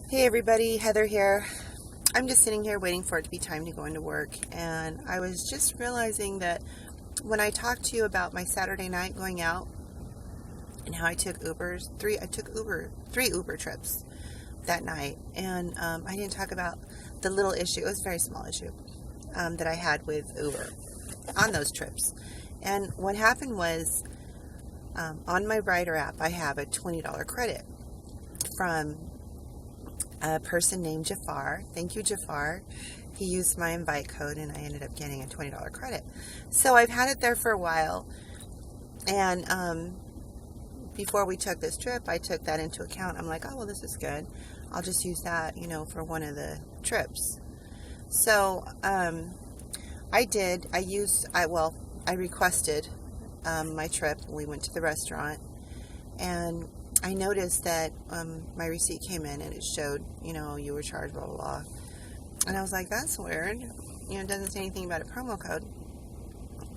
Hey everybody, Heather here. I'm just sitting here waiting for it to be time to go into work, and I was just realizing that when I talked to you about my Saturday night going out and how I took three Uber trips that night, and I didn't talk about the little issue. It was a very small issue that I had with Uber on those trips. And what happened was on my Rider app, I have a $20 credit from a person named Jafar. Thank you, Jafar. He used my invite code and I ended up getting a $20 credit. So I've had it there for a while. And before we took this trip, I took that into account. I'm like, oh, well, this is good. I'll just use that, for one of the trips. So I requested my trip. We went to the restaurant and I noticed that my receipt came in and it showed, you were charged, blah, blah, blah. And I was like, that's weird. It doesn't say anything about a promo code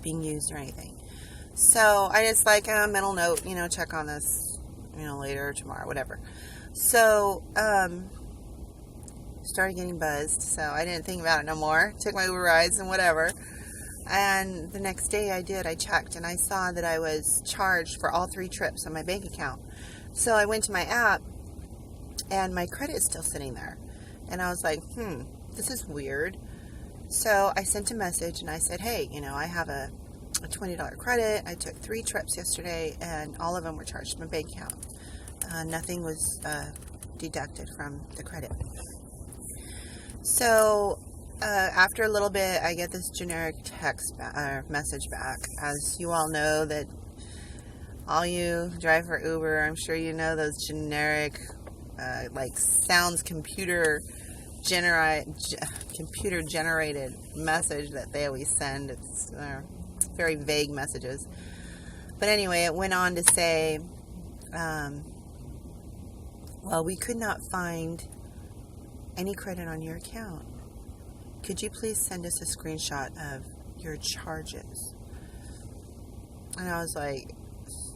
being used or anything. So I just mental note, check on this, later, tomorrow, whatever. So, started getting buzzed. So I didn't think about it no more. Took my Uber rides and whatever. And the next day I checked and I saw that I was charged for all three trips on my bank account. So I went to my app and my credit is still sitting there. And I was like, this is weird. So I sent a message and I said, hey, I have a $20 credit. I took 3 trips yesterday and all of them were charged to my bank account. Nothing was deducted from the credit. So after a little bit, I get this generic message back. As you all know, that all you drive for Uber, I'm sure you know those generic, sounds computer generated message that they always send. It's very vague messages. But anyway, it went on to say, well, we could not find any credit on your account. Could you please send us a screenshot of your charges? And I was like,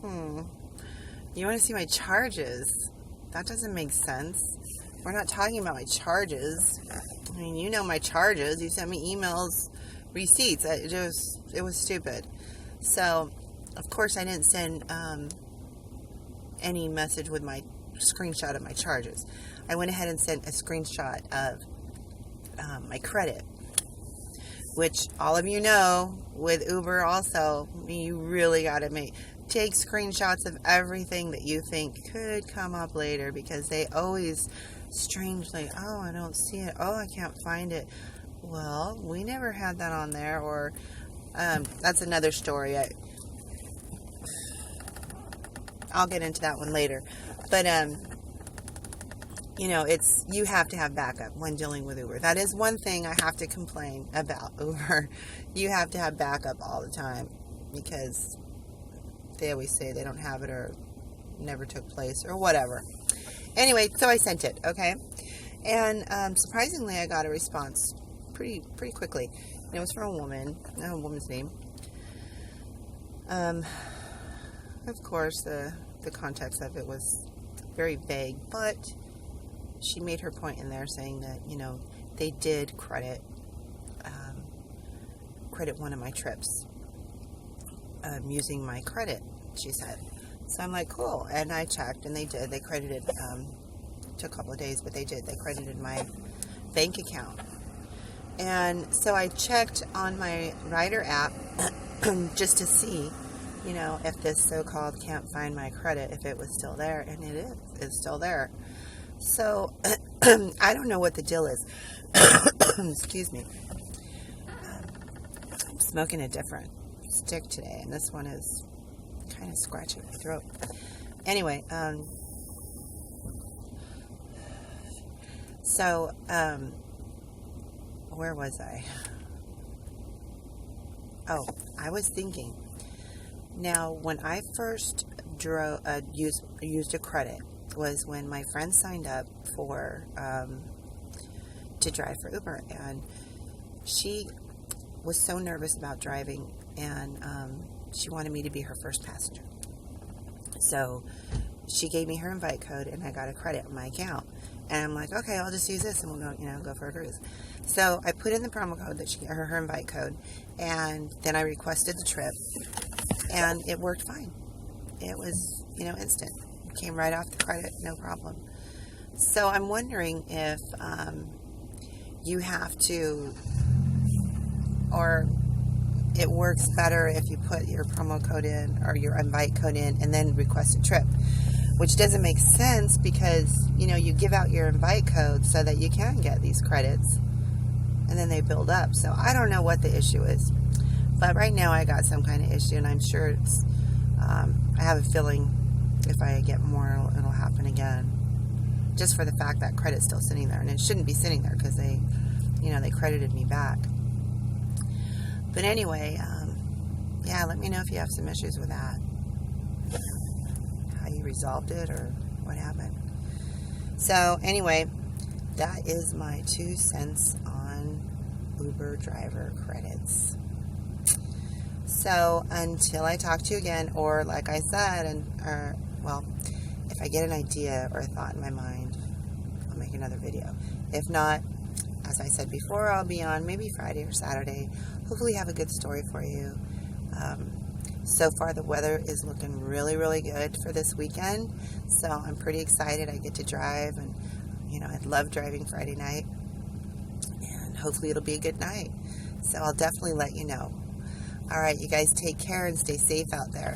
you want to see my charges? That doesn't make sense. We're not talking about my charges. I mean, you know my charges. You sent me emails, receipts. It was stupid. So, of course, I didn't send any message with my screenshot of my charges. I went ahead and sent a screenshot of my credit, which all of you know with Uber also, you really got to take screenshots of everything that you think could come up later, because they always strangely, oh, I don't see it, oh, I can't find it. Well, we never had that on there. Or that's another story. I'll get into that one later. But you have to have backup when dealing with Uber. That is one thing I have to complain about Uber. You have to have backup all the time, because they always say they don't have it or never took place or whatever. Anyway, so I sent it, okay? And surprisingly, I got a response pretty quickly. And it was from a woman. I don't know a woman's name. Of course, the context of it was very vague, but she made her point in there saying that, they did credit one of my trips using my credit, she said. So I'm like, cool. And I checked, and they did. They credited, took a couple of days, but they did. They credited my bank account. And so I checked on my Rider app just to see, if this so-called can't find my credit, if it was still there. And it is. It's still there. So I don't know what the deal is. Excuse me. I'm smoking a different stick today, and this one is kind of scratching my throat. Anyway, so where was I? Oh, I was thinking. Now, when I first used a credit was when my friend signed up for to drive for Uber, and she was so nervous about driving, and she wanted me to be her first passenger. So she gave me her invite code and I got a credit on my account. And I'm like, okay, I'll just use this and we'll go, go for a cruise. So I put in the promo code that her invite code, and then I requested the trip, and it worked fine. It was, instant. It came right off the credit, no problem. So I'm wondering if you have to, or it works better if you put your promo code in or your invite code in and then request a trip, which doesn't make sense because, you give out your invite code so that you can get these credits and then they build up. So I don't know what the issue is, but right now I got some kind of issue, and I'm sure it's, I have a feeling if I get more, it'll happen again, just for the fact that credit's still sitting there, and it shouldn't be sitting there because they, they credited me back. But anyway, yeah, let me know if you have some issues with that, how you resolved it or what happened. So anyway, that is my 2 cents on Uber driver credits. So until I talk to you again, or like I said, if I get an idea or a thought in my mind, I'll make another video. If not, as I said before, I'll be on maybe Friday or Saturday. Hopefully have a good story for you. So far the weather is looking really, really good for this weekend. So I'm pretty excited. I get to drive, and I love driving Friday night. And hopefully it'll be a good night. So I'll definitely let you know. All right, you guys take care and stay safe out there.